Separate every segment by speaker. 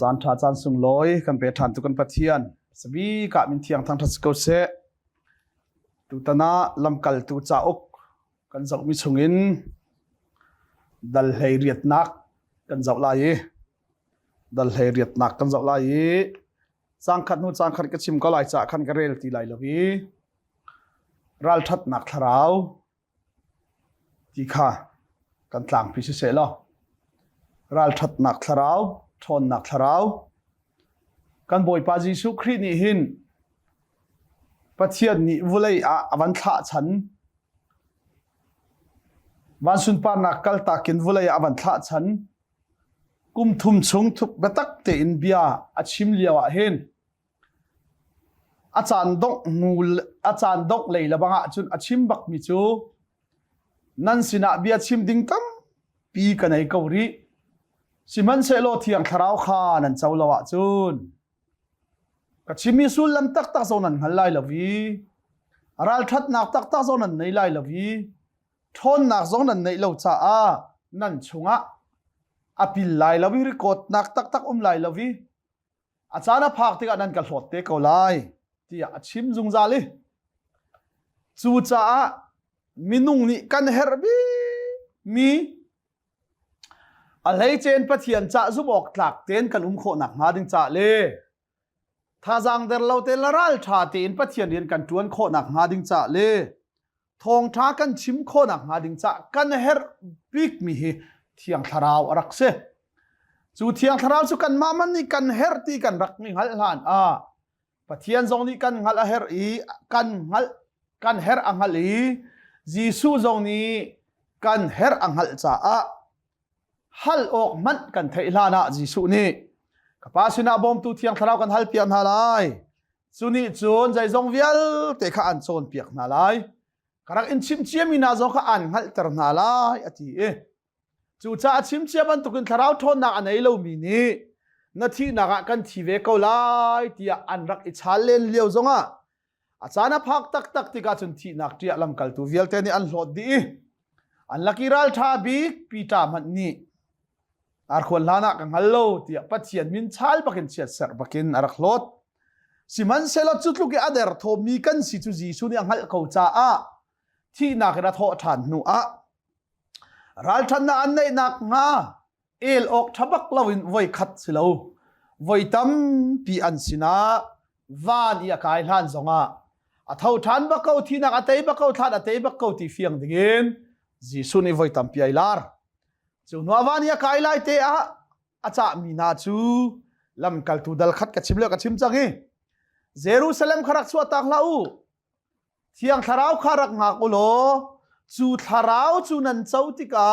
Speaker 1: จานทาจานสุงลอยกันไปทันตุกันปะเทียนสบีกะมินเทียงทางทัศกเสตุตนาลำกัลตุจ่าอกกันจักมิชงอินดัลเฮเรียตนักกันจักลายดัลเฮเรียตนักกันจักลายจางขัดนูจางขัดกระชิมก็ลายจ่าขันกระเรลตีลายลวีรัลทัดนักทราวที่ข้ากันต่างพิเศษล้อรัลทัดนักทราวทนนักทราวกันบ่อยปาจิสุครีนี่หินปะเทียนนี่วุเลยอวันทะฉันวันสุนปานักกัลตากินวุเลยอวันทะฉันกุมทุมชงทุกบตักเตอินเบียอาชิมเลียวเห็นอาจารย์ดกนูอาจารย์ดกเลยละบังอาจุนอาชิมบักมิจูนั่นสินะเบียชิมดิ้งตั้มปีกันไอเกาหลีสิมันเซโลเทียงทราวขานั่นเจ้าละวะจุนก็ชิมิสุลลันตักตักโซนันหันไลลวีรัลทัดนักตักตักโซนันในไลลวีทนนักโซนันในเลวจ้านั่นชงะอภิลไลลวีริโกดนักตักตักไลลวีอาจารย์พักที่กันนั่นกันหดเตะเกาไลที่อาชิมจุงซาลีจูจ้ามินุงนี่กันเฮร์บีมีอะไรเจนปะเทียนจ้าซุบอกหลักเจนกันโคหนักมาดึงจ้าเล่ถ้าจังเดรเราเตลรัลชาเตนปะเทียนเรียนกันจวนโคหนักมาดึงจ้าเล่ทองท้ากันชิมโคหนักมาดึงจ้ากันเฮร์บิกมีเทียงทราวรักเสจูเทียงทราวสุกันมามันนี่กันเฮร์ตีกันรักนี่ฮัลลานปะเทียนทรงนี้กันฮัลเฮร์อีกันเฮร์อังฮัลอีจีซูทรงนี้กันเฮร์อังฮัลจ้าฮัลออกมันกันเทลานะจีสุนี่กับภาษณะบอมตูเทียงทราวกันฮัลเปียกนาลายสุนี่โจนใจทรงเวียลเตะข้าอันโจนเปียกนาลายกระอินชิมเชียมีนาทรงข้าอันฮัลเตอร์นาลายอธิจูจ้าชิมเชียบันตุกันทราวทนนักอันไหนเรามีนี่นาทีนักกันทีเวกเอาไลที่อันรักอิชาเลนเลี้ยวทรงอาจารย์พักตักติกาจนที่นักที่ลำกัลตูเวียลเตนี่อันหลดดีอันลักกิรัลทาบิกปีตามันนี่อาร์คนลานักกันฮัลโหลที่ปัจเจียนมินชัลบักินเชียร์เซอร์บักินอาร์คลอดสิมันเซลจุดลูกอเดอร์ทอมีกันสิจุจีสุนี่อังฮัลเขาจ้าที่นักระทอทันนูรัลทันน่ะอันไหนนักงาเอลออกทับักลาวินไว้ขัดสิลาวไว้ตั้มปีอันสินะวานอีกายทันสงอาเท่าทันบักเขาที่นักอัตย์บักเขาทันอัตย์บักเขาที่เฟียงดิ่งจีสุนี่ไว้ตั้มปีไอลาร์จูนัววานี่กายไลเตะอาจารย์มีนาจูลำกัลตูดัลขัดกับชิมเลือกกับชิมจังเเยรูซาเล็มขรักสวดตักลาวเที่ยงทาราวขรักหักอุโลจูทาราวจูนันเจ้าติกา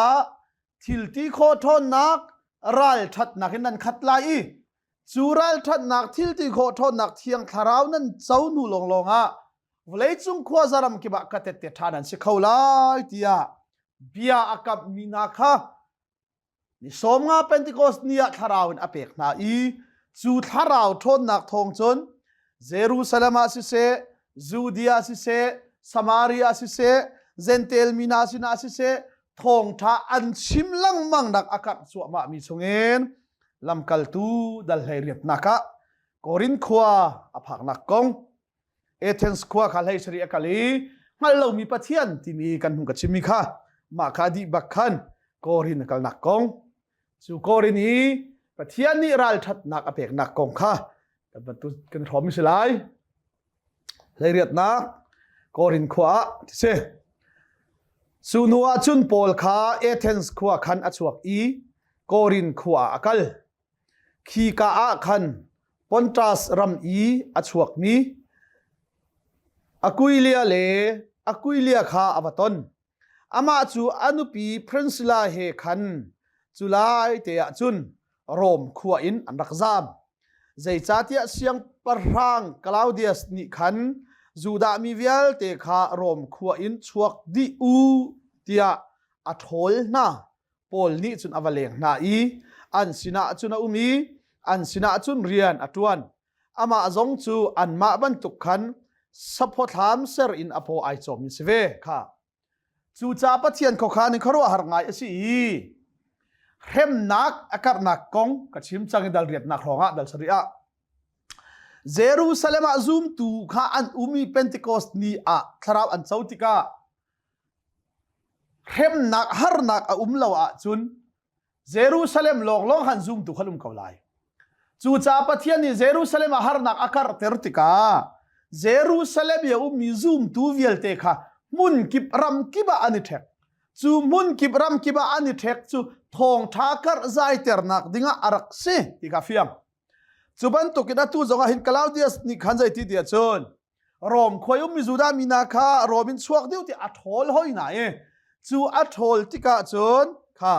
Speaker 1: ทิลตีโคทอนนักรัลทัดนักนั้นขัดไลจูรัลทัดนักทิลตีโคทอนนักเที่ยงทาราวนั้นเจ้านูลงวเลยจุงขวาซารมกิบะกัดเตะทานันสิเขาไลที่เบียอากับมีนาค่ะนี่สมงาเป็นติโกสเนียทาราวน์อเปกนาจูทาราวทนนักทองจนเยรูซาเล็มอาสิเซจูเดียสิเซสมารีอาสิเซเซนเทลมินาสินาสิเซทองท้าอันชิมลังมังนักอากัดสวมามีสงเงินลำกัลตูดัลเฮเรียตนักโครินขัวอภักนักกงเอเธนส์ขัวขัลเฮสรีอากาลีงั้นเรามีปะเทียนที่มีกันหุงกับชิมิค่ะมาคาดิบักขันโครินกัลนักกงสุโครินีปะเทียนนี่รัลทัดนักอเปกนักกงค่ะกันบรรทุกกันทอมิสไลเฮเรียตนักโครินขัวที่เซสุนัวจุนโพลคาเอเธนส์ขัวขันอชวกโครินขัวอากาลขีกาอาขันปอนตรัสรัมอชวกนี้อากุยเลียเลอากุยเลียคาอวตนอามาจูอนุปีพรินซ์ลาเฮขันจุลายเตียจุนโรมขัวอินอันรักซามใจจัดเตียเสียงปรังคลาวเดียสนิขันจูดามีเวลเตคาโรมขัวอินชวกดิอูเตียอัทโฮลนาโพลนี้จุนอวเลงนาอันสินาจุนอุมีอันสินาจุนเรียนอตวนอามาจงจูอันมาบันตุกขันสัพพธามเซอร์อินอโปไอโจมิสเวค่ะจูจ่าปะเทียนเขาขานิครัวหารงายสิ rem nak akar nak kong kachim chang dal riat nak ronga dal saria Jerusalem azum tu kha an umi Pentecost ni a tharau an chautika rem nak har nak a lawa chun Jerusalem long han zoom tu khalum kaulai chu cha pathian ni Jerusalem har nak akar tertika Jerusalem ya zoom tu vielte kha mun kip ram kiba ani thek chu mun kip ram kiba ani thek chu thong thakar zai ter nak dinga arak se tika fiam chuban to kida tu zonga hin Claudius ni khanjai ti dia chon rom khoi mi juda mina kha robin chuak deu ti athol hoina e chu athol tika chon kha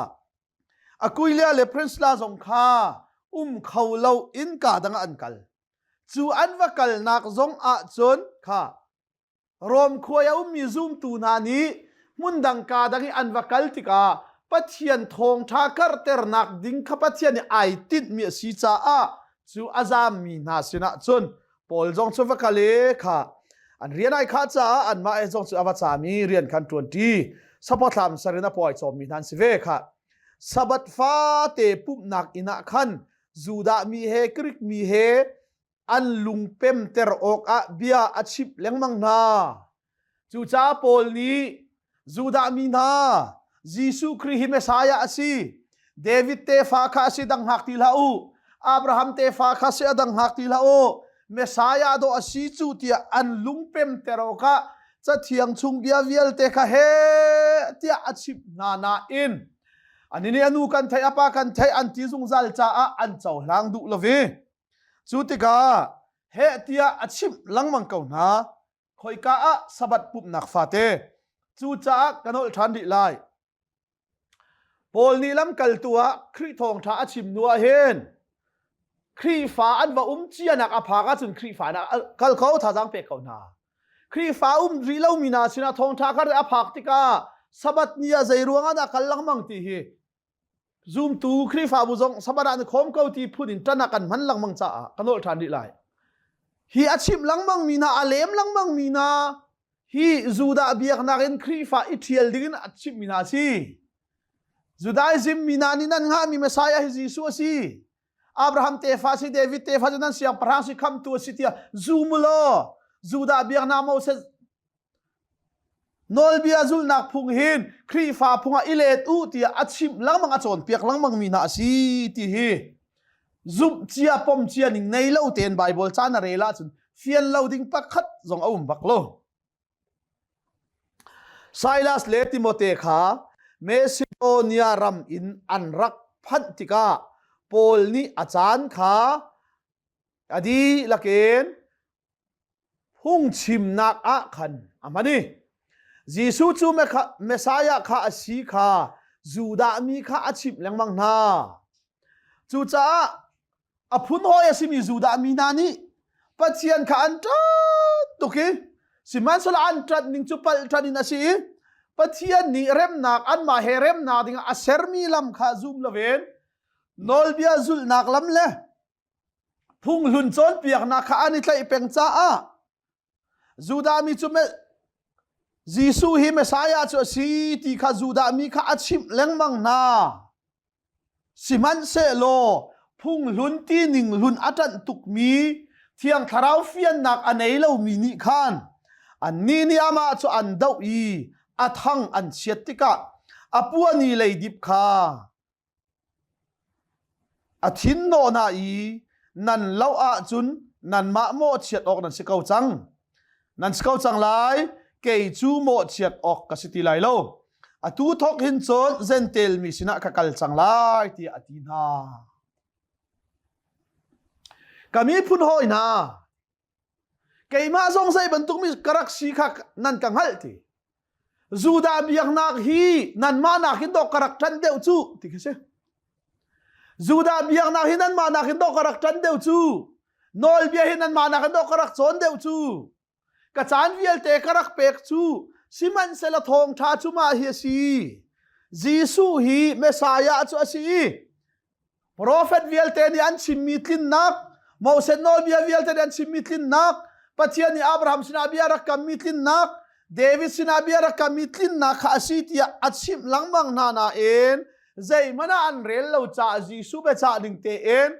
Speaker 1: akuilia le prince la zong kha khaulo in ka danga ankal chu anwakal nak zong a chon kha rom khoya mi zoom tu na ni mundang ka dangi anwakal tika pathian thong thakar ter nak ding kha pathian ni ai tit mi si cha a chu azam mi na sina chon pol jong chu wakale kha an rian ai kha cha an ma e jong chu awacha mi rian khan 20 sapotlam sarina poi chom mi nan sive kha sabat fa te pup nak ina khan juda mi he krik mi he an lungpem ter ok a bia achip lengmang na chu cha pol ni juda mi na Jisu Christ Messiah asi David te fa kha si dang hak ti lau Abraham te fa kha si dang hak ti lau Messiah do asi chu tia an lungpem ter oka cha thiang chung bia vial te kha he tia achip na in anini anu kan thai apa kan thai an ti zung zal cha a an chaw lang du love chu tika he tia achip langmang kau na khoi ka a sabat pup nak fa te chu cha kanol than di lai pol ni lam kal tua khri thong tha achim nuwa hen khri fa an wa chianak apha ka chun khri fa na kal kho tha jang pe kau na khri fa ri lo mina sina thong tha kar aphak tika sabat nia zairuanga da kallang mang ti hi zoom tu khri fa bu jong sabara ni khom kau ti phunin tana kan man lang mang cha kanol than di lai hi achim lang mang mina alem lang mang mina hi zuda biak nakin khri fa ithiel dingin achim mina si Judaism minani nan nga mi Messiah hi Jesus si Abraham te fa si David te fa nan siang parang si kam tu si tia zumulo Juda biak na mo se nol bia zul nak phung hin khri fa phunga ilet u tia achim lang mang achon piak lang mang mina si ti hi zum chia pom chia ning nei lo ten Bible chana rela chun fian lo ding pakhat zong aum baklo Silas le Timothy kha Macedonia ram in anrak phantika pol ni achan kha adi laken hung chim nak a khan amani Jisu chu Messiah kha asi kha Juda mi kha achim lengmang na chu cha aphun hoi asimi Juda mi nani pathian kha anta tuki siman sala antrat ning chu pal thanin asi pathian ni rem nak an ma he rem na ding asermi lam kha zoom laven nol bia zul nak lam le phung lun chon piak na kha ani tlai peng cha a Juda mi chu me Jisu hi Messiah chu si ti kha Juda mi kha achim lengmang na siman se lo phung lun ti ning lun atan tuk mi thiang tharau fian nak anei lo mi ni khan an ni ama chu an dau i athang an chiatika apuani leidip kha athin no na i nan lo a chun nan ma mo chiat ok nan sikau chang lai ke chu mo chiat ok ka siti lai lo atu thok hin chon zentel mi sina ka kal chang lai ti atina kami phun hoi na keima zong sai bantuk mi karak si kha nan kang hal ti Juda biak nak hi nan ma nak hin do karak tan deu chu ti kese Juda biak nak hi nan ma nak hin do karak tan deu chu nol bia hi nan ma nak hin do karak chon deu chu ka chan viel te karak pek chu siman sela thong tha chu ma hi si Jisu hi Messiah chu asi prophet viel te ni an chimitlin nak Moses nol bia viel te an chimitlin nak pathian ni Abraham sinabia rak kamitlin nak David sinabia rak kamitlin nak kha asi tia achim langmang na en zei mana an rel lo cha jisu be cha ding te en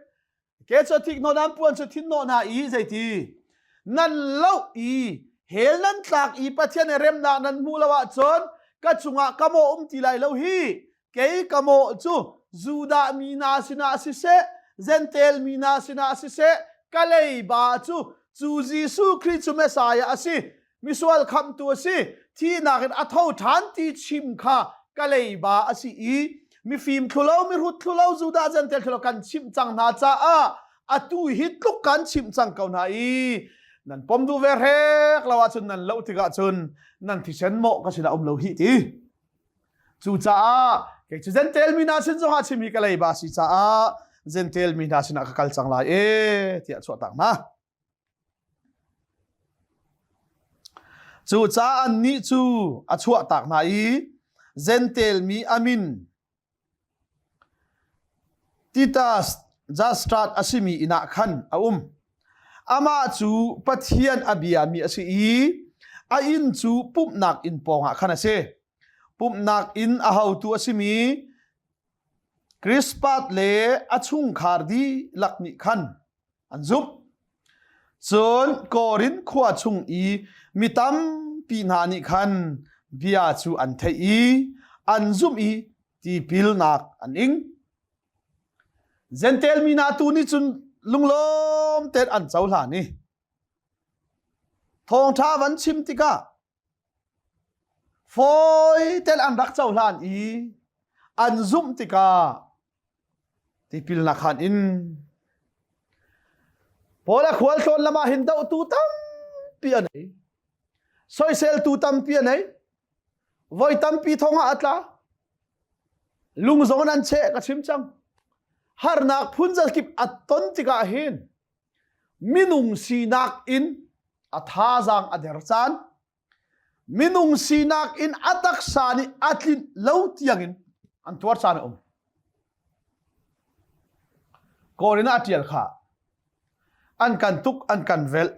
Speaker 1: ke cho thik no nan puan cho thin no na i zei ti nan lo i hel nan tlak i pathian rem na nan mu lawa chon ka chunga kamo ti lai lo hi ke kamo chu juda mina sina si se zentel mina sina si se kalei ba chu jisu christ chu messiah asi misual kham tu asi thi na kan athau than ti chim kha kalei ba asi i mi fim thulo mi hut thulo juda zentel thulo kan chim chang na cha a atu hit luk kan chim chang kau na i nan pom du ver hek lawa chun nan lo tiga chun nan thi sen mo ka sina lo hi ti chu cha ke chu zentel mina sin zo ha chimi kalei ba si cha zentel mina sina ka kal chang lai e tia chwa tak na chu cha an ni chu a chwa tak na i zentel mi amin titas just start asimi ina khan ama chu pathian abia mi asi a in chu pupnak in ponga khana se pupnak in a how tu asimi crispat le achung khardi lakni khan anzup chon korin khwa chung i mitam pinhani khan bia chu an thei anzum i ti pilnak aning zentel mina tu ni chun lunglom tet an chau hla ni thong tha wan chim tika foi tel an rak chau hlan i an zum tika ti pil na khan in pola khwal thon lama hin dau tu tam pi anei soi sel tu tam pi anei voi tam pi thonga atla lung zon an che ka chim chang har nak phunjal kip aton tika hin minung sinak in athazang ader chan minung sinak in atak sani atlin lo tiangin an tuar chan korina atial kha an kan tuk an kan vel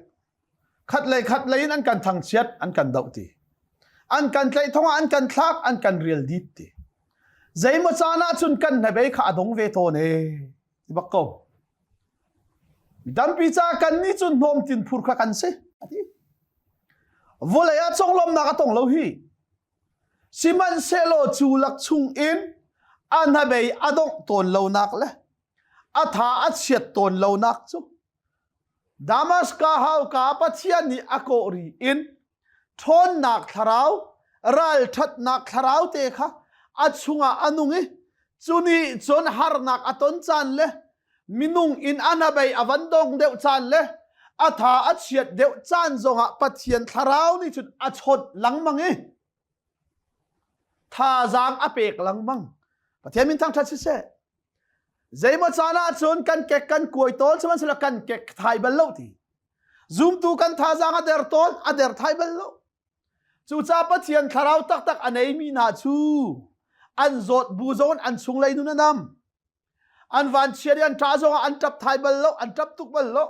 Speaker 1: khat lei an kan thang chiat an kan dau ti an kan tlai thonga an kan thlak an kan real dit ti zai mo chana chun kan na bei kha adong ve to ne tibakko dam pi cha kan ni chun nom tin phur kha kan se ati volaya chonglom na ka tong lo hi siman selo chu lak chung in an ha bei adong ton lo nak le atha achiat ton lo nak chu damas ka hau ka pathian ni akori in thon nak tharau ral that nak tharau te kha achunga anungi chuni chon har nak aton chan le minung in anabai avandong deu chan le atha achiat deu chan zonga pathian tharau ni chut achot langmangi tha jang apek langmang pathian min thang that se zaima chana chon kan kek kan koi tol chaman sala kan kek thai bal lo ti zoom tu kan tha jang ader tol ader thai bal lo chu cha pathian tharau tak tak anei mi na chu an zot bu zon an chung lai nu na nam an van cherian tra zo an tap thai bal lo an tap tuk bal lo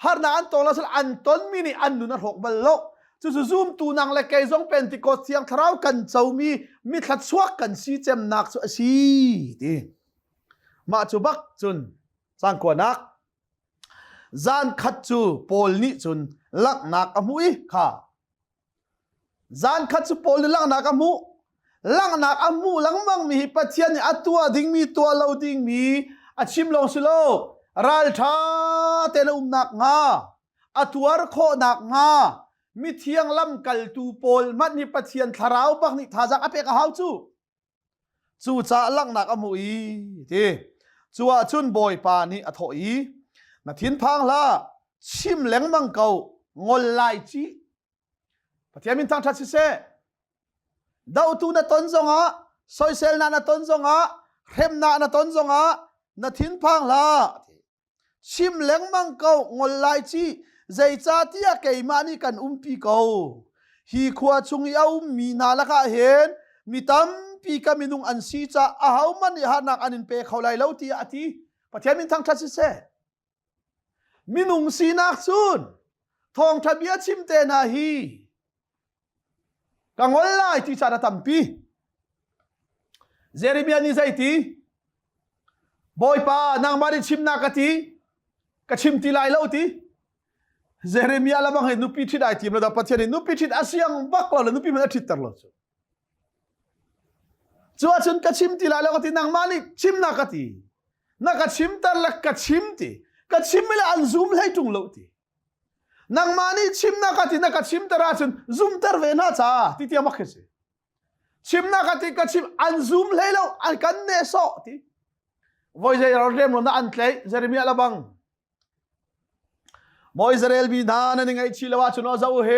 Speaker 1: har na an tol sal an ton mi ni an nu na hok bal lo chu zoom tu nang le kai zong pentecost siang tharau kan chau mi that chuak kan si chem nak chu si ti ma chu bak chun sang ko nak zan khat chu pol ni chun lak nak amui kha zan khat chu pol ni lak nak amu lang nak amu lang mang mi pathian ni atua ding mi tua lo ding mi achim long silo ral tha te lo nak nga atuar kho nak nga mi thiang lam kal tu pol mat ni pathian tharau bak ni thajak apek a hau chu cha lang nak amu i ti chuwa chun boy pa ni athoi na thin phang la chim leng mang kau ngol lai chi pathian min thang that se dau tu na ton zonga soisel na ton zonga rem na ton zonga na thin phang la chim leng mang kau ngol lai chi zai cha tia ke mani kan umpi kau hi khwa chung ya mi na la ka hen mi tam pi ka minung an si cha a hau man ha nak anin pe khaulai lo ti ati pathian min thang that se minung si nak chun thong thabia chim te na hi ka ngol lai ti cha da tampi เจเรมียนี่ใจตีบอยป้านางมาดิชิมนากะตีกะชิมตีไลเลาตีเจเรมียละบังให้นุปิทิดไอทีมระดับประเทศนุปิทิดอาเซียนบักละนุปิมันอาทิตย์ตลอดจัวจนกะชิมตีไลเลากะตีนางมาดิชิมนากะตีนักกะชิมตลกกะชิมตีกะชิมเมลอันซูมให้จุงเลาตีนางมานี่ชิมนากะตีนักกะชิมตราจนซูมตรเวน่าจ้าที่ที่มักเสชิมนากะตีกะชิมอันซูมให้เราอันกันเนโซตีวอยเจเราเรียมลงอันเตยเจเรมียละบังมออิสราเอลบีดานนี่ไงชิลวาชนอซาอุเฮ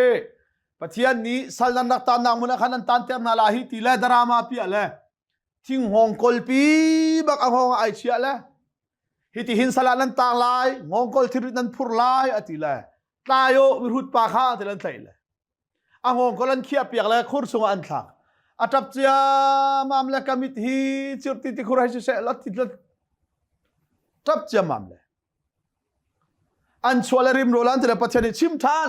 Speaker 1: ปะเทียนนี้สัลนันนักตานนางมุนักนันตันเตอร์นาลาฮิติเลดรามาพิอาเลทิ้งห้องกอลปีบักอังห้องไอเชียเลฮิติหินสลานันตางไลห้องกอลทิรินันพุรไลอติเลตายโยวิรุตปาข้าติลันไทเลอังห้องกอลันเขียเปียกเลคุรสุงอันทักอัตับเจียมามเลกามิตฮีจุดติคุรให้เสลัดติลัดตับเจียมามเลอันชวลริมโรลันติเลปัจจัยชิมทาน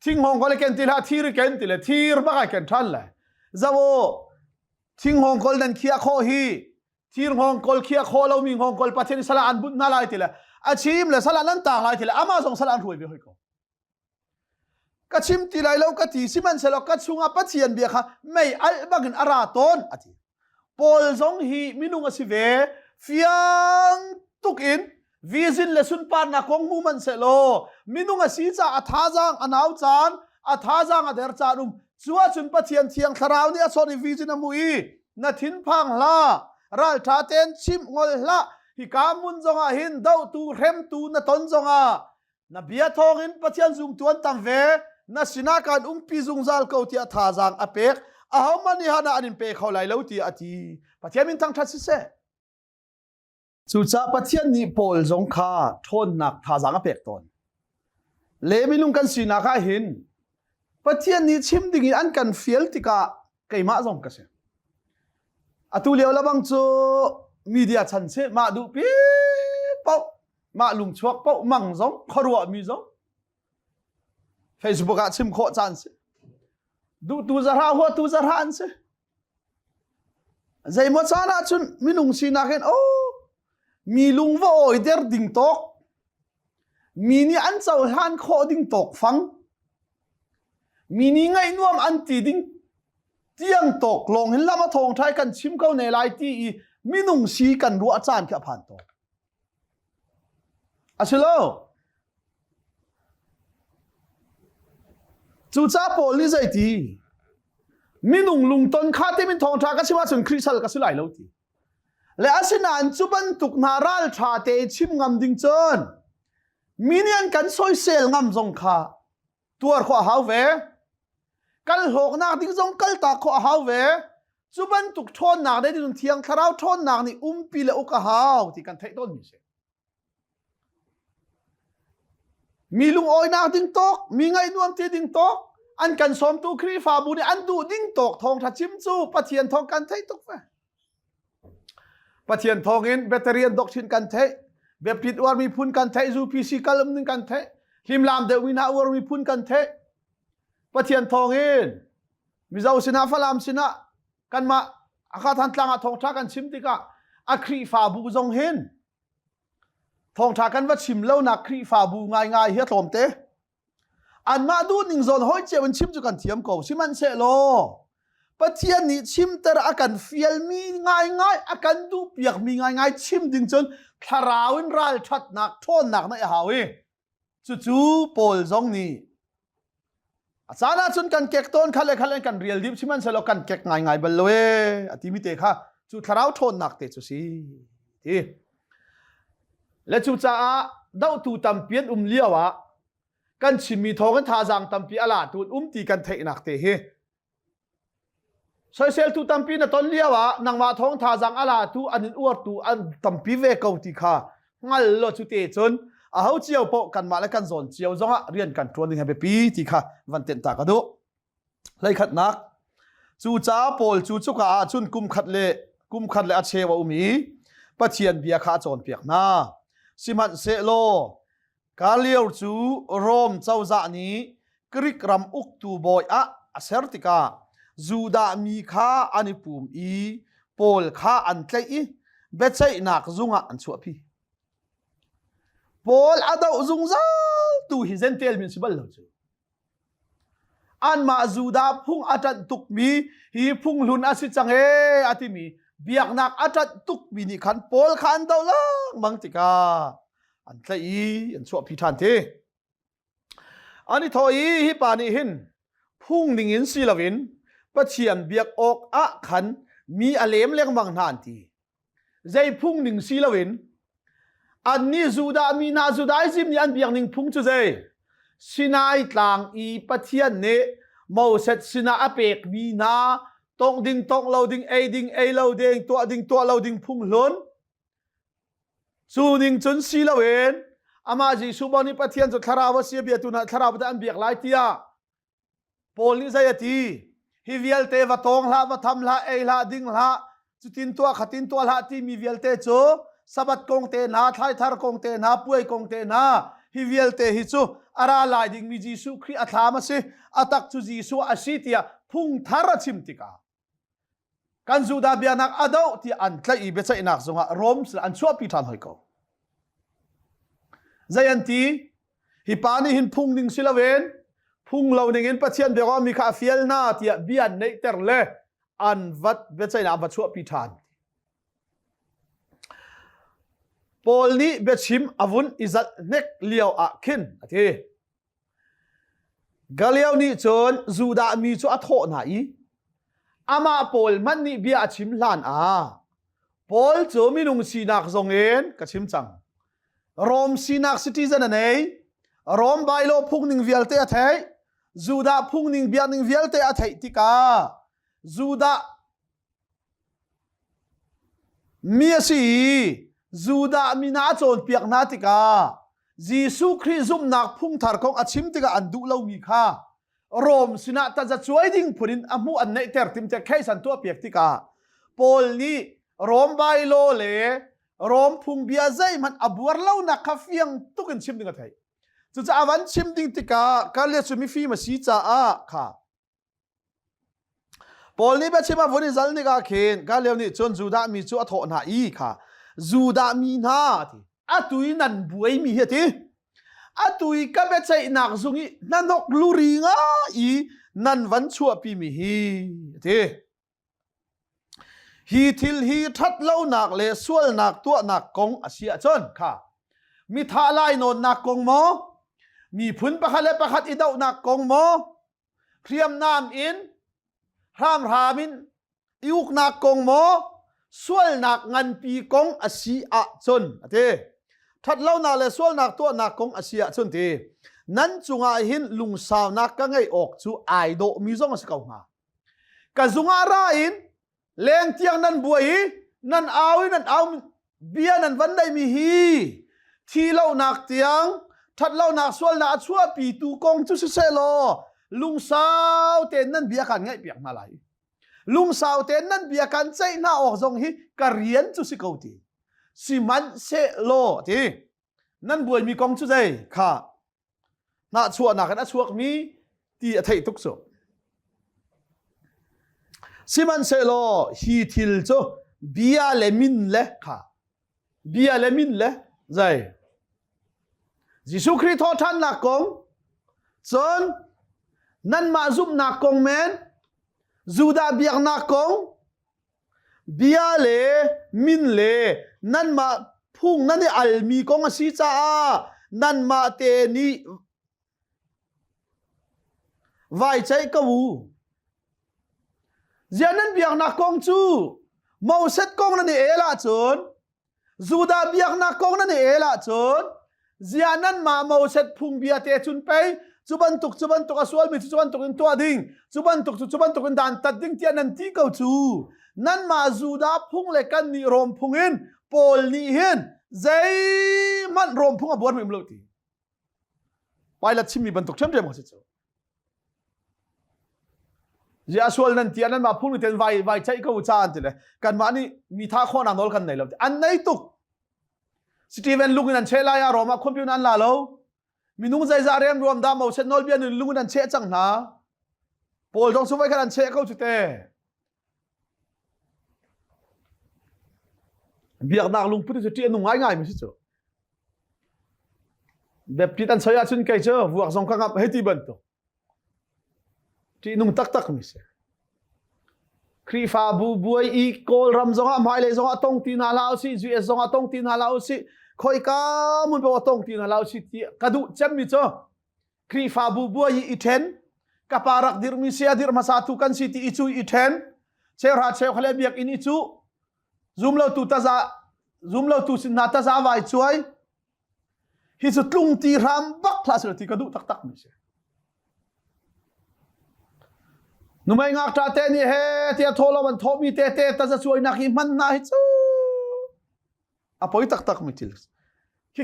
Speaker 1: ทิ้งห้องกอลเกนติลาทีร์เกนติเลทีร์บักเกนทันเลยซาโวทิ้งห้องกอลนั้นเขียโคฮีทีร์ห้องกอลเขียโคเรามีห้องกอลปัจจัยสละอันบุญนาลายติเลอาชิมเลยสละนั้นต่างลายติเลอามาส่งสละอันรวยไปให้เขาก็ชิมติลายแล้วก็ตีสิมันเสลก็ชุงอาปัจจัยเบียค่ะไม่อัลบักินอาราตอนอธิปอลซงฮีมินุงอสิเวฟิยังตุกอินวิจินเลสุนปานนักองมูมันเสโลมินุงอสีจ้าอัฐาจังอนาวจานอัฐาจังอเดรจารุมจัวจุนปัจจัยเทียงคราวนี้ส่วนวิจินมุยนัทินพังลารัลทาเตนชิมงอลละฮิกามุนจงอาหินดาวตูเรมตูนตนจงอานับเบียทองอินปัจจัยจุงตวนตังเวนัสินาการปีจุงซัลเกาที่อัฐาจังอเปกอาหมันนี่ฮานาอันเปกเขาไหลเลวที่อธิปัจจัยมินทังทัศเสสุดท้ายปัจจัยนี้พอลจงข้าทนหนักท่าจังอเปกตนเลมิลุงกันสินาข้าเห็นปัจจัยนี้ชิมดิ่งอันกันเฟียลติกาเกี่ยมาจงกันเสอตุเลียวละบังโจมีเดียชันเสมาดูปีเป้ามาลุงชวกเป้ามังจงขรัวมีจงFacebook ชิมโคจันเสดูตูจะราหัวตูจะรันเสใจมัวชานาชุนมิลุงสินาเห็นโอ้มีลุงว่าโอ้ยเดอร์ดิ่งตกมีนี่อันเจ้าฮันโคดิ่งตกฟังมีนี่ไงนวมอันตีดิ่งเตียงตกลงเห็นละมาทองไทยกันชิมเข้าในลายที่มินุงสีกันรัวอาจารย์แค่ผ่านตกอาชิโลจูจ้าโปลนี่ใจทีมินุงลุงต้นข้าที่มินทองทาก็ชิว่าส่วนคริสตัลก็สุไลแล้วทีและอาศินันจุบันตุกนารัลชาเตชิมงำดิ่งเจินมิเนียนกันซอยเซลงำจงข้าตัวข้อหาเวกัลหกนักดิ่งจงกัลตาข้อหาเวจุบันตุกทนนักได้ดิ่งเทียงคราวทนนักนี่ปีเลอุกหาวที่กันเทต้นมีเสมีลุงอ้อยนักดิ่งตกมีไงนวมที่ดิ่งตกอันกันสมตูครีฟาบุญอันดูดิ่งตกทองทัดชิมจูปะเทียนทองกันเทตกเวปะเทียนทองเงินแบตเตอรี่ดอกชินกันเทแบบผิดว่ามีพุ่นกันเทจูพีซีกัลมนึงกันเทหิมลามเดวินาว่ามีพุ่นกันเทปะเทียนทองเงินมิจาวสินาฟลามสินะกันมาอาคาทันตลางทองทักกันชิมติกะอัครีฟาบูจงเห็นทองทักกันว่าชิมเล่านักครีฟาบูง่ายๆเฮียตอมเตอันมาดูนิ่งโซนห้อยเจวันชิมจุกันเทียมกูชิมันเสโลปะเทียนนี้ชิมแต่อาการเฟียลมีง่ายๆอาการดูเปียกมีง่ายๆชิมดิ่งจนคาราวินรัลชัดหนักทนหนักไม่หาวิจู่ๆโปลจงนี้อาจารย์จนกันเก็กต้นคันเลยกันเรียลดิบชิมันเสโลกันเก็กง่ายๆบัลเวอติมิเตค่ะจู่คาราทนหนักเตจุสิที่และจู่จ้าดาวตูตัมเปียนเลี้ยวะกันชิมีทองกันทาจังตัมปีอาลาตูนตีกันเทนักเตะซอยเซลตูตัมปีน่ะต้นเลี้ยวะนางมาทองทาจังอาลาตูอันอวดตูอันตัมปีเวกเอาติค่ะงัลโลจุเตจนเอาเจียวโปกันมาแล้วกันสอนเจียวจงเรียนกันทวนหนึ่งให้ไปปีติค่ะวันเต็นตากระดูเลยขัดนักจูจ้าโปลจูจุกาจุนกุมขัดเลอาเชวอุมีปะเทียนเบียขาจอนเปียกนาสิมันเซโลกาเลียวจูโรมเจ้าจานี้กริกรำอุกตูบอยอะเซอร์ติกาจูดามีข้าอันิปุมอี ปอลข้าอันเตยเบสใส่นักจุงอันชัวพี่ปอลอาดาวจุงซัลตูฮิเซนเทลมินสิบัลโลจูอันมาจูดาพุ่งอาจันตุกมีฮีพุ่งลุนอาสิจังเออาติมีเบียกนักอาจันตุกมีนี่ขันปอลขันดาวลังบังติกาอันเตยอันชัวพี่ทันเทอันนี้ทอยฮิปานีหินพุ่งดิ่งอินซีลาวินปะเชียนเบียกออกอะขันมีอเลมเล็กบางนานทีใจพุ่งดิ่งซีลาวินอันนี้จูดามีนาจูดาจิมนี่อันเบียกดิ่งพุ่งจุใจสินายตางอีปะเทียนเนมาวเสร็จสินาอเปกมีนาตองดิ่งตองเราดิ่งเอเราดิ่งตัวเราดิ่งพุ่งล้นจูดิ่งจนซีลาวินอามาจีสุบานิปะเทียนจุดคาราวเสียเบียตุนาคาราวดอันเบียกหลายทีอ่ะปอลนี่ใจตีฮิวิลเตวะตองละวะทำละละดิ่งละจุดตินตัวขัดตินตัวละที่มีวิลเตโจสบัดกงเตนาทายทารกงเตนาป่วยกงเตนาฮิวิลเตฮิจูอาราลายดิ่งมีจีสุครีอัตลามาสิอัตักจูจีสุอาศิติยาพุ่งทาระชิมติกากันจูดาเบียนักอดาวที่อันตะอีเบชัยนักสงะรอมส์อันชัวปีทันหอยเขาใจอันที่ฮิปานีหินพุ่งดิ่งสิลาเวนพุ่งเราหนึ่งเงินปัจเจียนเดี๋ยวมีคาเฟียลนาที่เบียนในเตอร์เลอันวัดเบชัยนักวัดชัวปีทันปอลนี้เบชิมอาวุธอิจัดเน็กเลียวอาคินที่กาเลียวนี้จนจูดามีชัวโถนาอีอามาปอลมันนี่เบียชิมลานปอลจะมีนุ่งสีนักทรงเงินกับชิมจังรอมสีนักซิติเซนนั่นเองรอมไบโลพุ่งหนึ่งวิลเตอะเทยจูดาพุ่งหนึ่งเบียหนึ่งวิลเตอะเทยติกาจูดามีสิจูดามีนาโจนเปียกนาติกาจีสุคริซุมนักพุ่งทาร์กงอาชิมติกาอันดุเลามีค่ารอมสินาตาจะช่วยดิ้งพูดินอามูอันในเตอร์ติมจะแค่สันตัวเปียกติกาปอลนี้รอมไบโลเล่รอมพุ่งเบียใจมันอับวร์เล่านักคาเฟียงตุกันชิมดิ้งกันไทยจุดจะอาวันชิมดิ้งติกาการเลี้ยงสุมิฟีมาสีจ้าค่ะปอลนี้เป็นชิมอาวุธจัลนิกาเคนการเลี้ยงนี่จนจูดามีชัวโถนาอีค่ะจูดามีนาที่อาตุยนันบวยมีเหตุอาตุยก็เป็นใจนักซุงอีนันนกลูริงอีนันวันชัวปีมีที่ฮีทิลฮีทัดเล่านักเลสวลนักตัวนักกงอาเซียจนค่ะมีท่าไล่นนนักกงโมมีพุนประคัดและประคัดอีดาวนักกงโมเครียมน้ำอินห้ามรามินยุกนักกงโมสวลนักเงินปีกงอาเซียจนที่ทัดเล่านักเลสวลนักตัวนักกงอาเซียจนที่นั้นจุงอาหินลุงสาวนักก็ไงออกจูไอโดมีจงสกาวมากับจุงอาราอินเลี้ยงเตียงนั่นบวยนั่นเอาเบียนั่นวันใดมีฮีที่เล่านักเตียงทัดเล่านักส่วนนักชัวปีตูกงจุสิเซโลลุงสาวเต้นนั่นเบียกันไงเปียกมาไหลลุงสาวเต้นนั่นเบียกันใจหน้าออกทรงฮีกระเรียนจุสิเกาตีสิมันเซโลที่นั่นบวยมีกงจุใจค่ะนักชัวนักชัวมีที่ไทยทุกส่วนสิมันเซโลฮีทิลโจเบียเลมินเลค่ะเบียเลมินเลใจยิสุคริสต์ท่านนักกงจนนั่นมาซุบนักกงแมนจูดาเบียนักกงเบียเลมินเลนั่นมาพุ่งนั่นนี่อัลมีกงอาศิจ้านั่นมาเตนีไว้ใจกวูเจนั้นเบียกนักกงจูมาวเซตกงนั่นเอละจนจูดาเบียกนักกงนั่นเอละจนเจนั้นมามาวเซตพุ่งเบียเตจุนไปจุบันตุกอสวลมีจุบันตุกอินตัวดิ่งจุบันตุกอินดานตัดดิ่งเทียนันที่เกาจูนั่นมาจูดาพุ่งเล็กันนี่รวมพุ่งอินปอลนี่เห็นใจมันรวมพุ่งอบวนไม่มลุตีไปละชิมมีบันตุกเชื่อมเชื่อมกันสิจ้าเจ้าส่วนนั้นที่อันนั้นมาพูดถึงไว้ใช้ก็อุจารทีเลยกันมานี่มีท่าข้อนางนอลกันไหนแล้วอันไหนตุกสตีเวนลุงนั่นเชลายารอมาคอมพิวนั้นลาโลมีนุ่งใจจาเรียมรวมดามเอาเชนนอลเบียนลุงนั่นเชจังนะปอลต้องสู้ไว้กันเชเขาจุดเต biak nak lung put ti anu ngai mi chu bep ti tan soya chun kai cho vuak song ka ngap heti ban to ti nung tak mi se kri fa bu buai i kol ram zonga mai le zonga tong tin halao si us zonga tong tin halao si khoi ka mun bo tong tin halao si ti kadu chem mi cho kri fa bu buai i ten kaparak dir mi sia dir masatu kan si ti ichu i ten che ra che khale biak in ichu zoom lo tu sin na ta za vai chuai hi chu tlung ti ram bak plus ti kadu tak mi se numai ngak ta te ni he ti tholo man thomi te ta za chuai na ki man na hi chu apoi tak mi til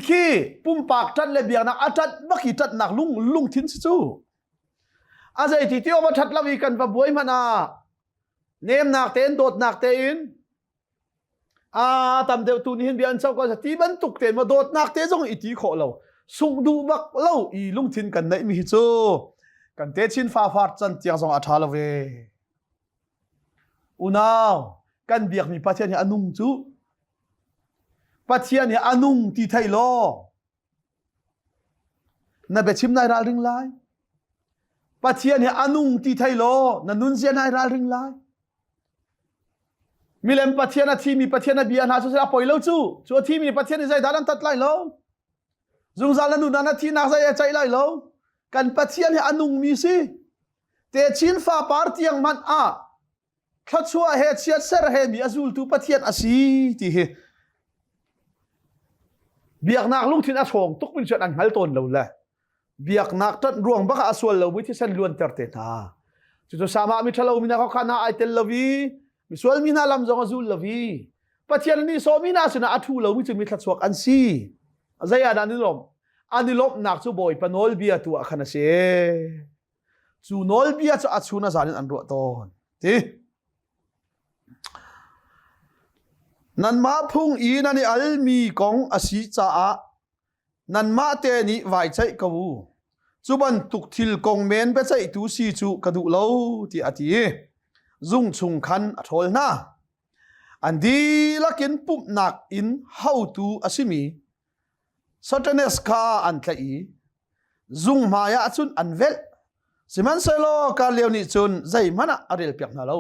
Speaker 1: khi pum pak tat le biak na atat baki tat nak lung thin chu azai ti tio ma that lawi kan va boi mana nem nak ten dot nak te in tam deu tu ni hin bian chau ko ti ban tuk te ma dot nak te jong iti kho lo sung du bak lo i lung thin kan nei mi chu kan te chin fa far chan tiang jong atha lo ve unaw kan biak mi pathian ni anung chu pathian ni anung ti thai lo na be chim nai ral ring lai pathian ni anung ti thai lo na nun sia nai ral ring lai milem pathian a thi mi pathian a bian ha chu sa poi lo chu thi mi pathian ni zai dalan tat lai lo zung zal nu na thi nak zai chai lai lo kan pathian ni anung mi si te chin fa par tiang man a thachua he chiat ser he mi azul tu pathian asi ti he biak nak lung thin a thong tuk min chat an hal ton lo la biak nak tat ruang baka aswal lo wi thi san luan ter te ta chu sama mi thalo mi na kho khana ai tel lowi mi swal mi na lam zong azul lowi pathian ni so mi na suna athu lo mi chu mi thachwak an si azaya dan ni lom anilop nak chu boy panol bia tu akhana se chu nol bia chu achuna zanin an ro ton ti nan ma phung i na ni al mi kong asi cha a nan ma te ni vai chai ka wu chuban tuk thil kong men be chai tu si chu kadu lo ti ati zung chung khan athol na andi lakin pup nak in how to asimi Sotanes ka an tlai zung maya chun anvel siman selo ka leoni chun zai mana arel piak na lo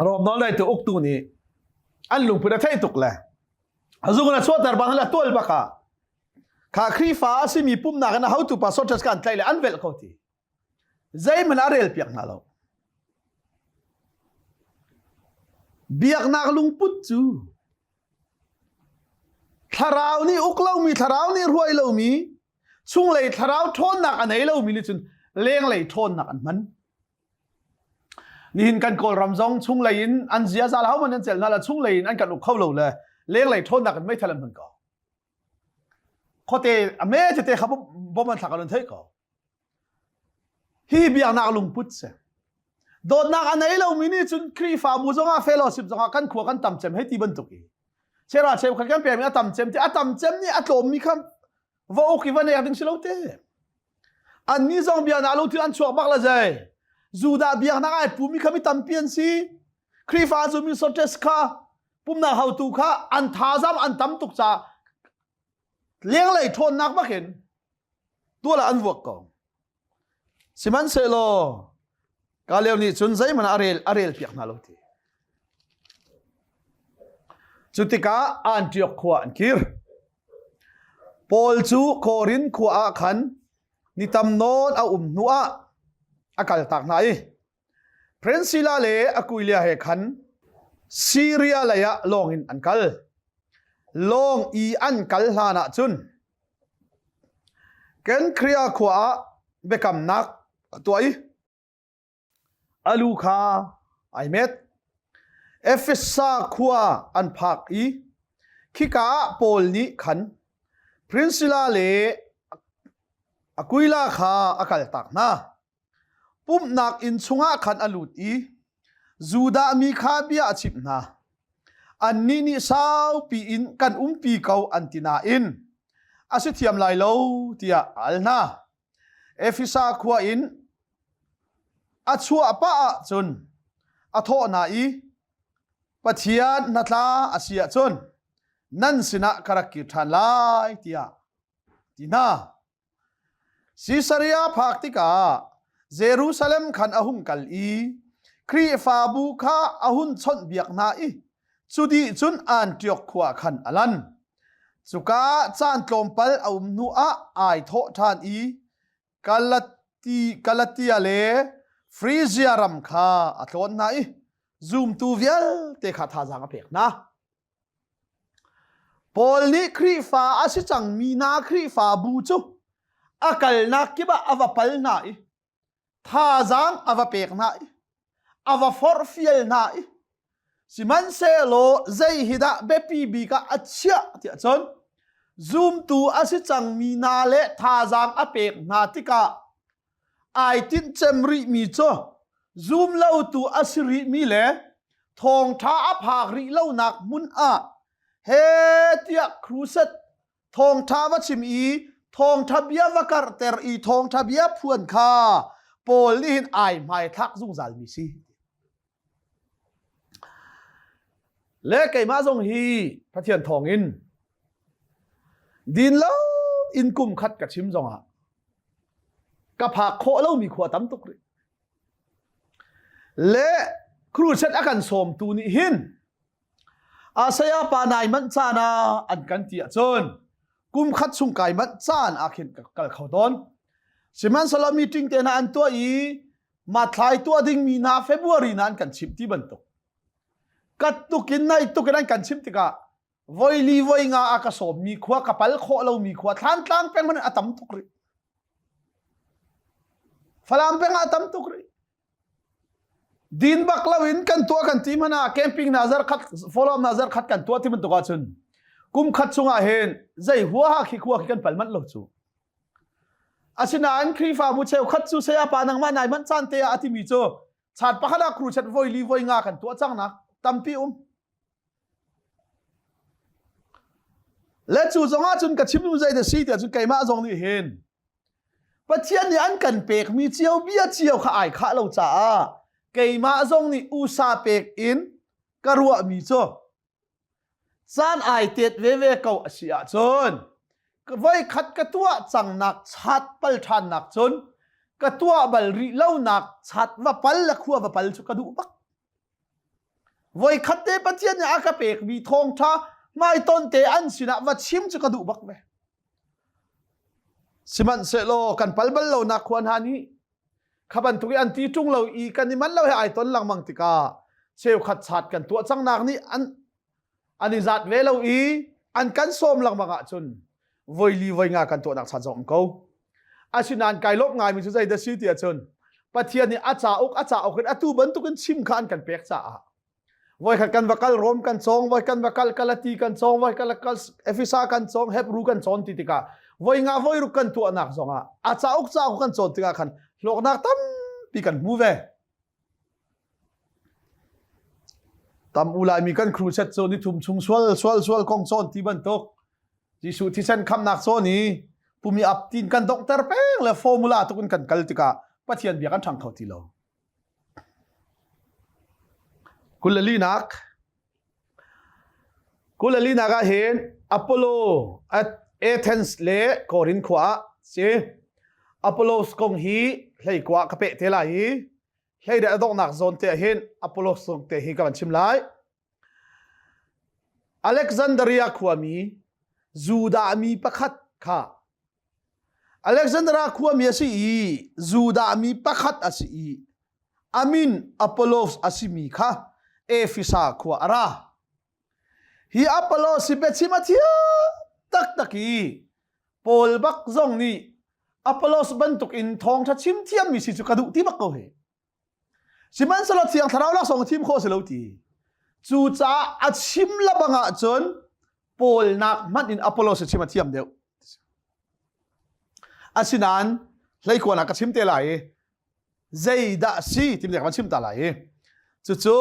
Speaker 1: rom non lai tu ok tu ni an lung pura thai tuk la azung na chuatar bang la tol baka kha khri fa simi pum na kana how to pa sotas kan tlai le anvel ko ti zai mana arel piak na lo biak nak lung put chu tharau ni uklo mi tharau ni ruai lo mi chung lei tharau thon nak anei lo mi ni chun leng lei thon nak an man ni hin kan kol ram zong chung lei in an zia zal hau man chel na la chung lei in an kan uk khau lo le leng lei thon nak an mai thalam man ko khote ame te khabu bo man thakal thai ko hi biak nak lung put se dot nak anei lo mi ni chun kri fa mu zonga fellowship zonga kan khwa kan tam chem he ti ban tuki chera chem khan kan pe mi atam chem ti atam chem ni atlom mi kham vo ki van ya ding silote an ni zong bia na lo ti an chuak bak la jai zuda bia na ai pu mi khami tam pian si kri fa zu mi sotes kha pum na how tu kha an tha zam an tam tuk cha leng lai thon nak ba khen tu la an wok ko siman se lo ka leo ni chun zai man arel piak na lo ti chutika Antioch khwa an kir Paul chu Korin khwa khan ni tam non a nuwa akal tak nai Priscilla le Aquila he khan Syria la ya long in ankal long i ankal hlana chun ken kriya khwa bekam nak tuai Aluka aimet Efesa khwa an phak i khika Paul ni khan Priscilla le Aquila kha akal tak na pum nak in chunga khan alut i Juda mi kha bia chip na anni ni sau pi in kan pi kau antina in asithiam lai lo tia alna Efesa khwa in a chua pa chun a tho na I pathian na tla asia chun nan sina karakir than lai tia tina Caesarea phaktika Jerusalem khan ahung kal I kri fa bu kha ahun chon biak na I chudi chun Antioch khwa khan alan chuka chan tlompal aum nu a ai tho than I Galatia le Phrygia ram kha atlon na I zoom tu vial te kha tha jang a pek na Paul ni kri fa asi chang mi na kri fa bu chu akal na kiba avapal na I tha jang ava pek na I ava for fiel na I siman se lo zai hida bepi bi ka achia tia chon zoom tu asi chang mi na le tha jang a pek na tika ai tin chemri mi cho zoom lo tu asri mi le thong tha a phak ri lo nak mun a he tia cruset thong tha wa chim I thong tha bia wakar ter I thong tha bia phuan kha Paul ni hin ai mai thak zung zal mi si le kai ma zong hi pathian thong in din lo in kum khat ka chim zong a ka phak kho lo mi khwa tam tuk ri le cruset akan som tu ni hin asaya pa nai man chana an kan tia chon kum khat chung kai man chan akhin kal khodon siman sala meeting te na an to I ma thlai to ding mi na February nan kan chip ti ban to kat tu kin nai tu kan kan chip ti ka voi li voi nga aka som mi khwa kapal kho lo mi khwa thlan tlang pen man atam tuk ri falam pen atam tuk ri din baklawin kan to kan ti mana camping nazar khat follow nazar khat kan to ti man to ka chun kum khat chunga hen zai huwa ha khi khwa kan palman lo chu asina an khri fa bu cheu khat chu seya pa nang ma nai man chan te ati mi cho chat pa khala kru chat voi li voi nga kan to chang na tampi le chu zonga chun ka chim nu zai de si te chu kai ma zong ni hen pathian ni an kan pek mi chiao bia chiao kha ai kha lo cha a kai ma zong ni u sa pek in karua mi cho san ai tet ve ve ko asia chon voi khat ka tua chang nak chat pal than nak chon ka tua bal ri lo nak chat wa pal la khuwa wa pal chu ka du bak voi khat te pathian ni aka pek mi thong tha mai ton te an sina wa chim chu ka du bak me siman se lo kan pal bal lo nak khwan hani khaban tu an ti tung lo I kan ni man lo he ai ton lang mang tika cheu khat chat kan tua chang nak ni an ani zat ve lo I an kan som lang manga chun voi li voi nga kan to nak chan jong ko asinan kai lop ngai mi chu zai da si tia chun pathian ni acha ok atu ban tu kan chim khan kan pek cha a voi khat kan vakal rom kan chong voi kan vakal kalati kan chong voi kalakal efisa kan chong hebru kan chon ti tika voi nga voi ru kan tu anak zonga acha ok cha kan chon tika khan lok nak tam pi kan mu ve tam ulai mi kan cruset so ni thum chung swal kong chon ti ban tok jisu thi san kham nak so ni pumi ap tin kan doctor peng le formula to kun kan kaltika pathian bia kan thang thau ti lo kulali nak a hen Apollo at Athens le Corinth khwa se Apollos kong hi hlei kwa ka pe te la hi hlei da dok nak zon te hen Apollos song te hi kan chim lai Alexandria khwami Juda mi pakhat kha Alexandria khwami asi Juda mi pakhat asi Amin Apollos asimi kha Ephesus khwa ara hi Apollos si bechimathia tak-taki Paul bak zong ni Apollos bantuk in thong tha chim thiam mi si chu kadu ti bak ko he siman sala thiang tharau lak song thim kho se lo ti chu cha a chim la banga chon Paul nak man in Apollos chim thiam deu asinan hlei ko na ka chim te lai zaida si tim le ka chim ta lai chu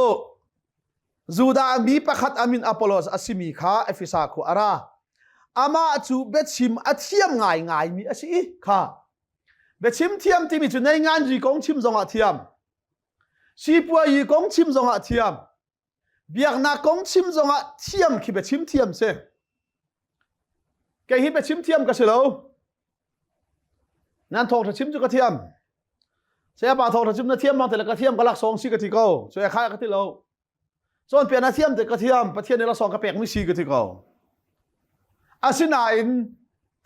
Speaker 1: Juda mi pakhat amin Apollos asimi kha Ephesus khu ara ama chu bechim athiam ngai mi asi kha bechim thiam ti mi chu nei ngan ji kong chim zonga thiam ชีปัวยีกงชิมจงะเทียมเบียกนากงชิมจงะเทียมคิเปชิมเทียมเสแกฮิเปชิมเทียมก็สิโลนั่นทองถ้าชิมจุกะเทียมเสียบาทองถ้าชิมนะเทียมบางแต่ละกะเทียมก็ลัก2 4กะทิโกสวยค่ายกะทิโลส่วนเปลี่ยนนะเทียมแต่กะเทียมประเทศในละ2กะเปกมี4กะทิโกอาสินาอิน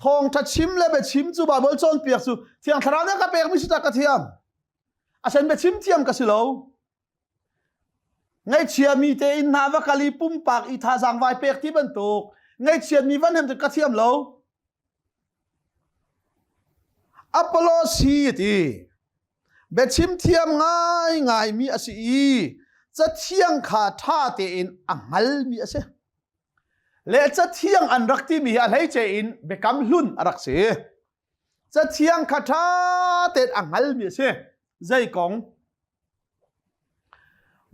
Speaker 1: ทองถ้าชิมและเปชิมจุบาบลจนเปียกสุเทียงทราวเนี่ยกะเปกมีสุตะกะเทียมอาเซนเปชิมเทียมก็สิโลไงเชียมีเตอินนาวะกะลีปุ่มปากอีทาสังไวเปกที่บรรทุกไงเชียมีวันเห็นจะกระเทียมโลอัปโลซีตีเบชิมเทียมง่ายมีอาศัยจะเที่ยงขาท่าเตอินอังฮัลมีอาศัยและจะเที่ยงอันรักที่มีอะไรเจอินเบกำลุ่นรักเสียจะเที่ยงขาท่าเตอินอังฮัลมีอาศัยใจกอง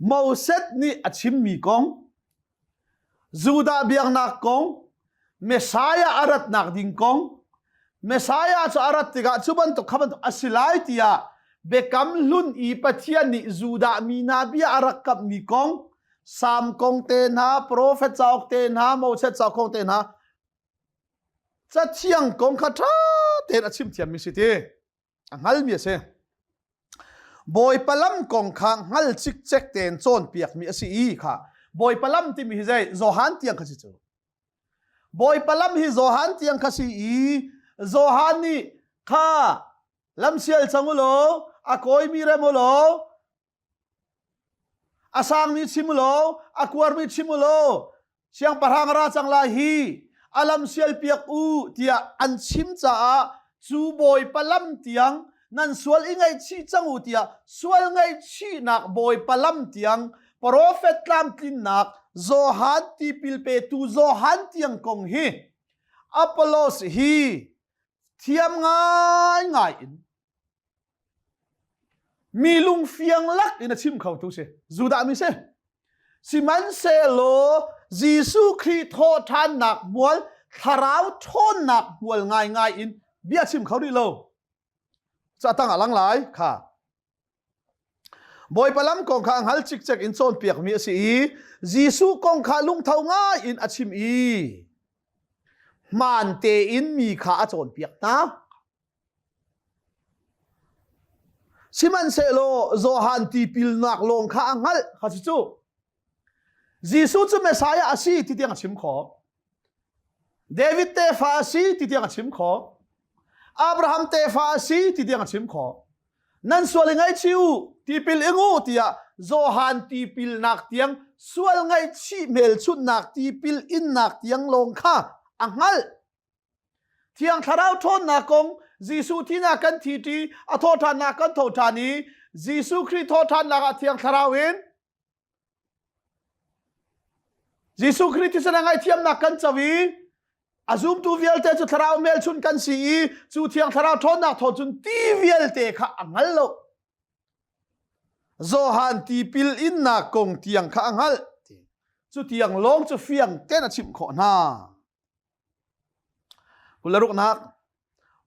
Speaker 1: มอเซตนี่อาชิมมีกองจูดาเบียงนักกองเมสายาอารัตนักดิงกองเมสายาจะอารัตติกาชุบันตุขบันตุอสิไลติยาเบกัมลุนอีปัทยานิจูดามีนาบีอารักกับมีกองสามกองเตนหาโปรเฟตเจ้าเตนหามอเซตเจ้ากองเตนหาจะเที่ยงกองคาถาเตนอาชิมเทียมมิสิเตอังฮัลมีเสบอยปลัมกองข้างฮัลชิกเจ็กเตนโซนเปียกมีอาศัยค่ะบอยปลัมที่มีใจโจฮันเตียงขจิจูบอยปลัมฮิโจฮันเตียงขจิโจฮันนี่ข้าลำเชียลจังมุโลอากอยมีเรมุโลอาสังมีชิมุโลอากวาร์มีชิมุโลเชียงปะหังราจังลาฮีอาลำเชียลเปียกอูเตียอันชิมจ้าจูบอยปลัมเตียงนั่นส่วนอิงไงชีจังอูเตียส่วนไงชีนักบอยปลัมเตียงโปรเฟตลามตินนักโจฮันที่พิลเปตูโจฮันเตียงกงฮีอัปโลสฮีเทียมง่ายมีลุงเฟียงลักอินชิมเขาตุเสจูดามิเสสิมันเซโลยิสุคริโตทานนักมวลทาราวทนนักมวลง่ายอินเบียชิมเขาดิโลจะตั้งหลังหลายค่ะบอยปลัมกองข้างฮัลชิกเจ็กอินโซนเปียกมีสิยิสุกองข้าลุงเท่าง่ายอินอชิมมันเตอินมีขาโจนเปียกนะสิมันเซโลโจฮันตีปิลนักลงข้างฮัลข้าจิจูยิสุจะเมสายาอาศีที่เตียงชิมขอเดวิดเตฟาซีที่เตียงชิมขออับราฮัมเตฟาซีที่เตียงชิมขอนั่นส่วนไงชิวที่ปิลเองูที่อะโจฮันที่ปิลนักเตียงส่วนไงชิเมลชุดนักที่ปิลอินนักเตียงลงข้าอังฮัลเทียงทาราวทนนักกงยิสุที่นักกันทีอโทษานักกันโทษานียิสุคริสต์โทษานักเทียงทาราวเวนยิสุคริสต์ที่แสดงไงเทียมนักกันจวีอาซุมตูเวลเตจุทาราวเมลชุนกันสีจูเทียงทาราวทนนักโทษจุนตีเวลเตข้าอังฮัลโลโจฮันตีปิลอินนักกงเทียงข้าอังฮัลจูเทียงลงจูเฟียงเต้นชิมขอนากุลรุกนัก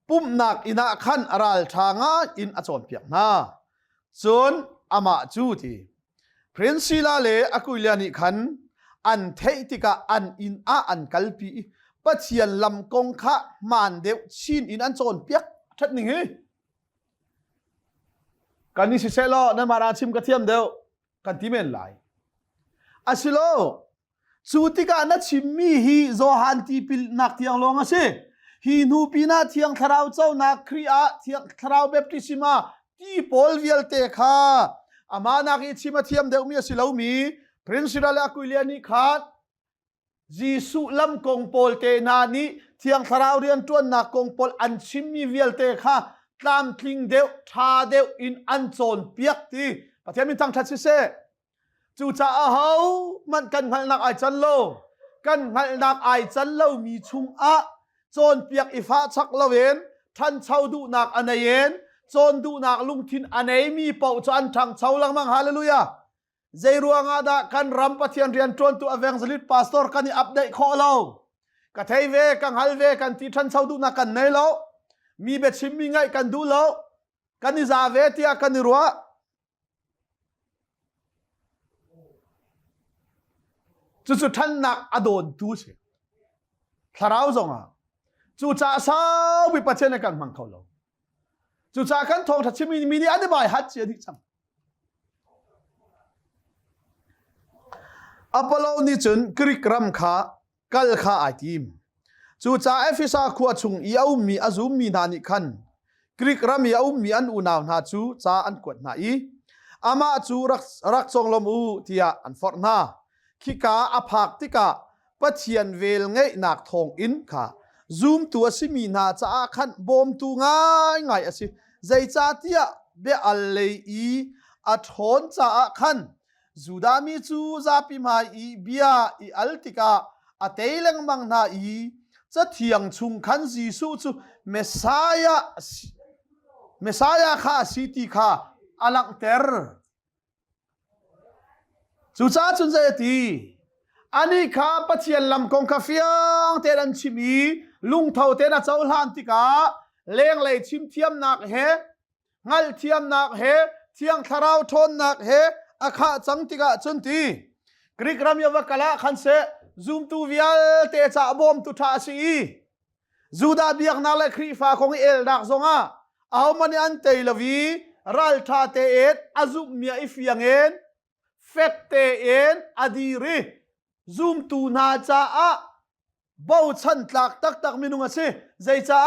Speaker 1: ปุ่มนักอินาขันอารัลทางาอินอจอนเปียกนาจนอามาจูทีพรินซิลาเลอกุลยานิขันอันเทติกาอันอินอาอันกัลปีปัจเจียนลำกงขะมานเดวชินอินอันจอนเปียกชัดหนึ่งเฮ้กันนี้สิเซโลนั่นมาราชิมกระเทียมเดียวกันที่เมนไหลอาชิโลจูติกานัดชิมมีฮีโจฮันตีปิลนักเทียงลงอ่ะสิฮีนูปีนาเทียงทาราวเจ้านักครีอาเทียงทาราวเบปติซิมาที่โพลเวลเตค่าอามานักอิชิมาเทียมเดียวมีสิลามีพรินซิลาเลอคุเลียนิขาดยิสุลำกงโพลเตนานีเทียงทาราวเรียนตัวนักกงโพลอันชิมมีเวลเตค่าตามทิ้งเดียวทาเดียวอินอันโซนเปียกที่ประเทศมีตั้งชัดเซ่จูจ่าเอามันกันหันนักไอจันโลกันหันนักไอจันโลมีชุงอะโจนเปียกอิฟ้าชักละเวนท่านเช่าดูนักอันเย็นโจนดูนักลุงทินอันไหนมีเป่าจานทางเช่าลังมังฮาเลลูยาใจรัวงาดากันรำปะเทียนเรียนจนตัวอเวงสลิดพาสตอร์กันอัปเดตข้อเรากระเทยเวกันฮัลเวกันที่ท่านเช่าดูนักกันในเรามีเบ็ดชิมมีไงกันดูเรากันนิซาเวทียกันนิรัว จุดท่านนักอโดนตูเชพระเราจงจุดจ่าสาววิปัสสนาการมังเขาลงจุดจ่ากันทองทัชมีนี่อธิบายฮัจเจดิจังอัปโลนิจุนกริกรัมขากัลขาไอทีมจุดจ่าเอฟิซาขวดชุงยาวมีอาซุมมีนานิคันกริกรัมยาวมีอันอุนาวนาจูจ่าอันกวดนาอีอามาจูรักทรงลมอูที่อันฟอร์นาขิกาอภักติกาปะเทียนเวลไงนักทองอินค่ะซูมตัวสิมีนาจ้าขันบอมตัวง่ายสิใจจ้าเตียเบอัลเลยอีอัทอนจ้าขันจูดามีจูซาปิมาอีเบียอีอัลติกาอัตเอลังมังนาอีจะเทียงชุงขันจีสูจูเมสายาข้าสิติข้าอลังเตอร์จุจ้าจุนเจตีอันนี้ข้าปัจเจียนลำกงคาเฟียงเตนันชิมีลุงเท่าเตนัเจ้าหลานติกาเลี้ยงเลยชิมเทียมนักเฮงัลเทียมนักเฮเทียงคาราวทนนักเฮอาข้าจังติกาจุนตีกริกรามยาวกละขันเซซูมตูวิลเตจ่าบอมตุทาซีจูดาเบียกนาเลครีฟ้าของเอลดักซงอาเอามันอันเตลวีรัลทาเตเอตอาซุมเมียอิฟยังเอ็นเฟกเตเอ็นอดีรีซูมตูนาจ้าบ่าวชันตักมินุงสิใจจ้า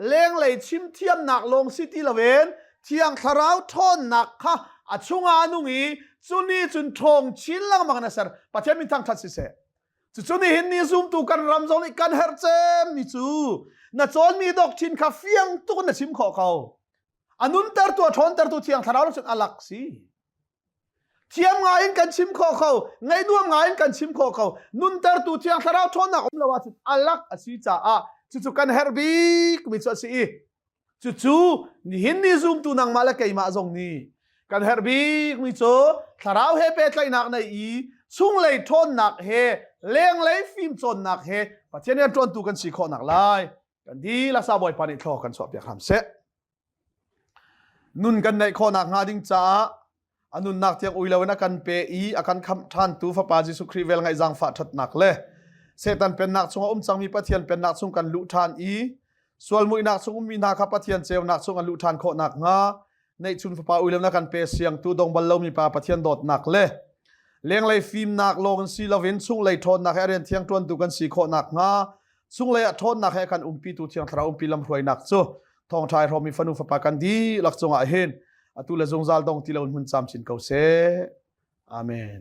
Speaker 1: เลี้ยงเลยชิมเทียมหนักลงซิตี้ละเวนเทียงคาราวทอนหนักค่ะอัชงานุงีจุนี่จุนทงชินลังมังนัสร์ปัจจัยมิทางทัศน์เสจุนี่เห็นนี่ซูมตูกันรำจงนี่กันเฮร์เจมมิจูน่ะจนมีดอกชินคาเฟียงตุกน่ะชิมขอเขาอันนุนเตอร์ตัวทอนเตอร์ตัวเทียงคาราวจุนอลักซีเทียมงายกันชิมขอเขาไงนวมงายกันชิมขอเขานุนเตอร์ตัวเทียงคาราวทอนนักอมละว่าจุนอลักอสีจ้าจุกันเฮร์บิกมิจูสีจุนี่เห็นนี่ซูมตูนังมาละเกยมาจงนี่กันเฮร์บิกมิจูคาราวเฮเปตไลนักในอีซุงเลยทอนนักเฮเลี้ยงเลยฟิล์มจนนักเฮปัจจัยเนี่ยจนตูกันสีขอนักไล่กันดีลักษณะบ่อยปานิทอกันสอบอยากทำเสนุนกันในขอนักงาดิงจ้าอนุนนักเทียงอุยเลวนักกันเปอีอาการคำท่านตูฟ้าปาจิสุครีเวลไงจังฟ้าทัดนักเลยเสตันเป็นนักสงจังมีปะเทียนเป็นนักสงกันลุทานอีส่วนมุยนักสงมีนาคปะเทียนเจวนักสงกันลุทานขอนักงาในชุนฟ้าปาอุยเลวนักกันเปเสียงตูดงบัลลมีปาปะเทียนโดดนักเลยเลี้ยงเลยฟิล์มนักโลกันสีละเวนซุงเลยทนนักให้เรียนเทียงตวนตูกันสีขอนักงาซุงเลยทนนักให้กันปีตูเทียงทราปีลำรวยนักซูทองชายรอมีฟันุฟ้าปากันดีหลักจงอาเห็นอตุเลจงซาลดงติเลอุนมุนซามชินเกาเซอาเมน